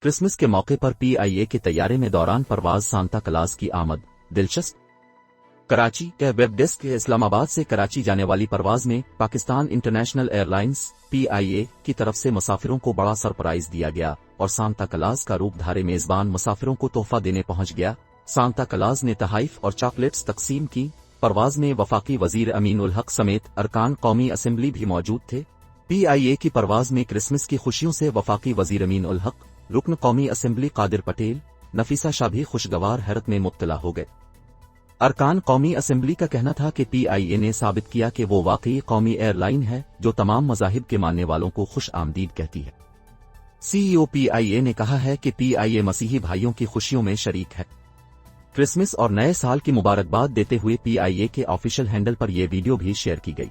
Christmas के मौके पर PIA के तैयारे में दौरान परवाज सांता क्लाज की आमद दिलचस्प। कराची के वेब डेस्क के इस्लामाबाद से कराची जाने वाली परवाज में पाकिस्तान इंटरनेशनल एयरलाइंस PIA की तरफ से मुसाफिरों को बड़ा सरप्राइज दिया गया और सांता क्लाज का रूप धारे मेजबान मुसाफिरों को तोहफा देने पहुंच गया। सांता क्लाज ने तहाइफ और चॉकलेट्स तकसीम की। परवाज में वफाकी वजीर अमीन उल हक समेत अरकान कौमी असेंबली भी मौजूद थे। PIA की परवाज में क्रिसमस की खुशियों से वफाकी वजीर अमीन उल हक, रुकन कौमी असेंबली कादिर पटेल, नफीसा शाह भी खुशगवार हैरत में मुब्तला हो गए। अरकान कौमी असेंबली का कहना था कि PIA ने साबित किया कि वो वाकई कौमी एयरलाइन है जो तमाम मज़ाहिब के मानने वालों को खुश आमदीद कहती है। CEO PIA ने कहा है कि PIA मसीही भाइयों की खुशियों में शरीक है। क्रिसमस और नए साल की मुबारकबाद देते हुए PIA के ऑफिशियल हैंडल पर यह वीडियो भी शेयर की गई।